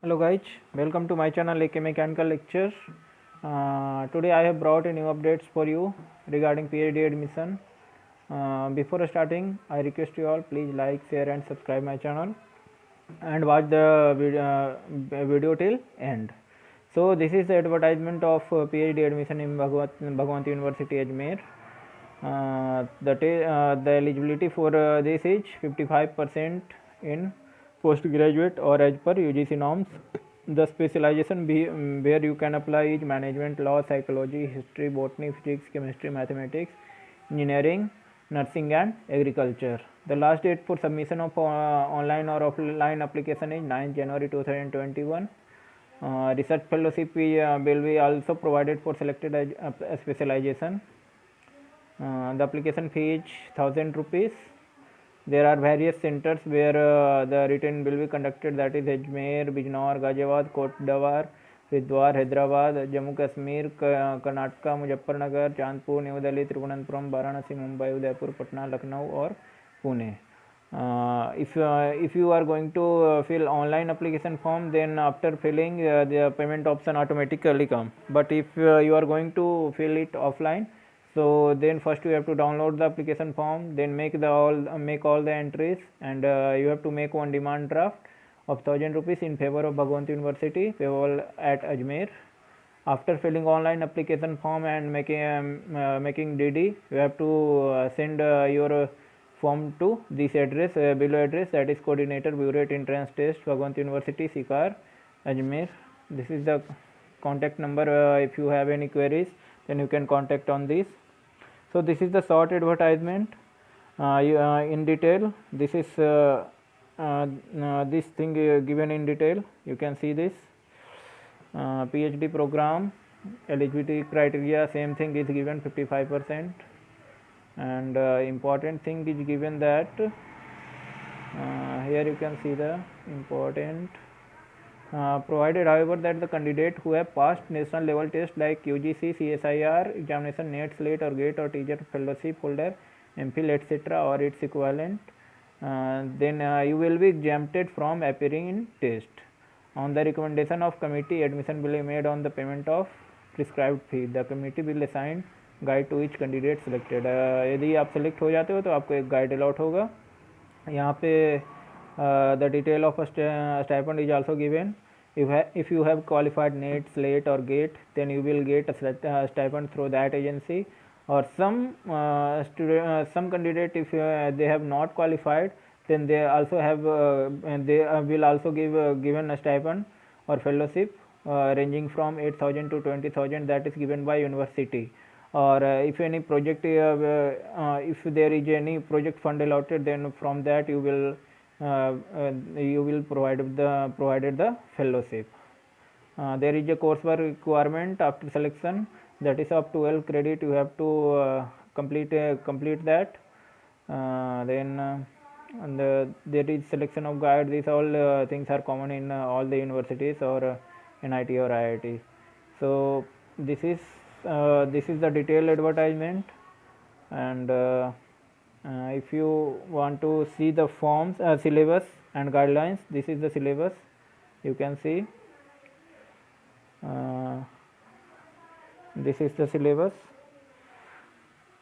Hello guys, welcome to my channel AK Mechanical Lectures. Today I have brought a new updates for you regarding PhD admission. Before starting, I request you all please like, share and subscribe my channel and watch the video till end. So this is the advertisement of PhD admission in Bhagwanti University Ajmer. The eligibility for this is 55% in postgraduate or as per UGC norms. The specialization where you can apply is management, law, psychology, history, botany, physics, chemistry, mathematics, engineering, nursing and agriculture. The last date for submission of online or offline application is 9 January 2021. Research fellowship will be also provided for selected specialization. The application fee is 1000 rupees. There are various centers where the written will be conducted, that is Ajmer, Bijnor, Ghaziabad, Kotdawar, Haridwar, Hyderabad, Jammu Kashmir, Karnataka, Muzaffarnagar, Chandpur, New Delhi, Thiruvananthapuram, Varanasi, Mumbai, Udaipur, Patna, Lucknow or Pune. If you are going to fill online application form, then after filling the payment option automatically come. But if you are going to fill it offline, so then first you have to download the application form, then make all the entries, and you have to make one demand draft of 1000 rupees in favor of Bhagwanti University, payable at Ajmer. After filling online application form and making DD, you have to send your form to this address, below address, that is Coordinator Bureau Entrance Test, Bhagwanti University, Sikar, Ajmer. This is the contact number. If you have any queries, then you can contact on this. So this is the short advertisement in detail. This is this thing given in detail. You can see this PhD program eligibility criteria, same thing is given 55%, and important thing is given that here you can see the important provided however that the candidate who have passed national level test like UGC, CSIR examination, NET, SLATE or GATE or teacher fellowship holder, MPhil etc. or its equivalent, then you will be exempted from appearing in test. On the recommendation of committee, admission will be made on the payment of prescribed fee. The committee will assign guide to each candidate selected. यदि आप select हो जाते हो तो आपको एक guide allot होगा. यहाँ पे the detail of a stipend is also given. If you have qualified NET, SLATE or GATE, then you will get a stipend through that agency. Or some candidate, if they have not qualified, then they also have and they will also given a stipend or fellowship ranging from 8000 to 20000, that is given by university. Or if any project if there is any project fund allotted, then from that you will provided the fellowship. There is a coursework requirement after selection, that is of 12 credit. You have to complete that. Then there is selection of guide. These all things are common in all the universities or NIT or IIT. So this is the detailed advertisement, and if you want to see the forms, syllabus and guidelines, this is the syllabus. You can see this is the syllabus,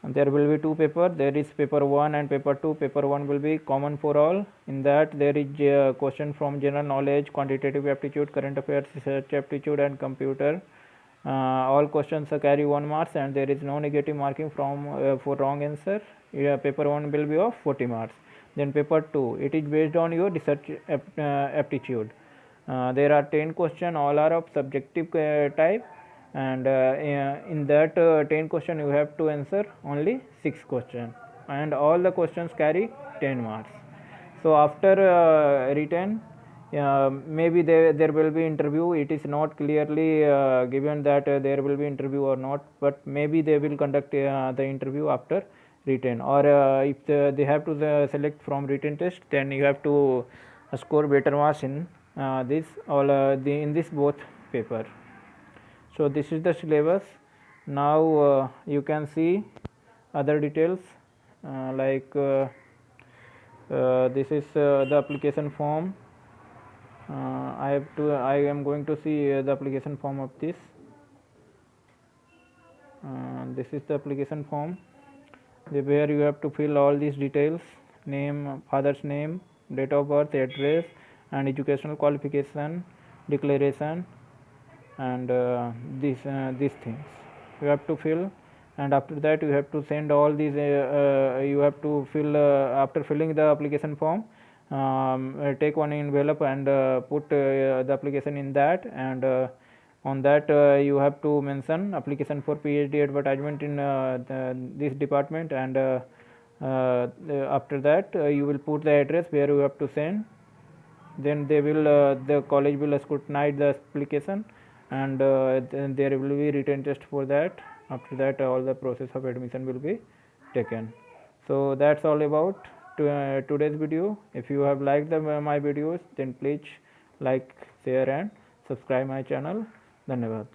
and there will be two papers. There is paper 1 and paper 2. Paper 1 will be common for all. In that there is a question from general knowledge, quantitative aptitude, current affairs, research aptitude and computer. All questions carry 1 marks, and there is no negative marking from for wrong answer. Paper 1 will be of 40 marks. Then paper 2, it is based on your research aptitude. There are 10 questions, all are of subjective type, and in that 10 question you have to answer only 6 questions, and all the questions carry 10 marks. So after written, maybe there will be interview. It is not clearly given that there will be interview or not, but maybe they will conduct the interview after written. Or if they have to select from written test, then you have to score better marks in this all in this both paper. So this is the syllabus. Now you can see other details like this is the application form. I am going to see the application form of this. This is the application form where you have to fill all these details: name, father's name, date of birth, address, and educational qualification, declaration, and these things you have to fill. And after that you have to send all these you have to fill after filling the application form, take one envelope and put the application in that, and on that you have to mention application for PhD advertisement in this department, and after that you will put the address where you have to send. Then they will the college will scrutinize the application, and then there will be written test for that. After that all the process of admission will be taken. So that's all about today's video. If you have liked my videos, then please like, share and subscribe my channel. धन्यवाद.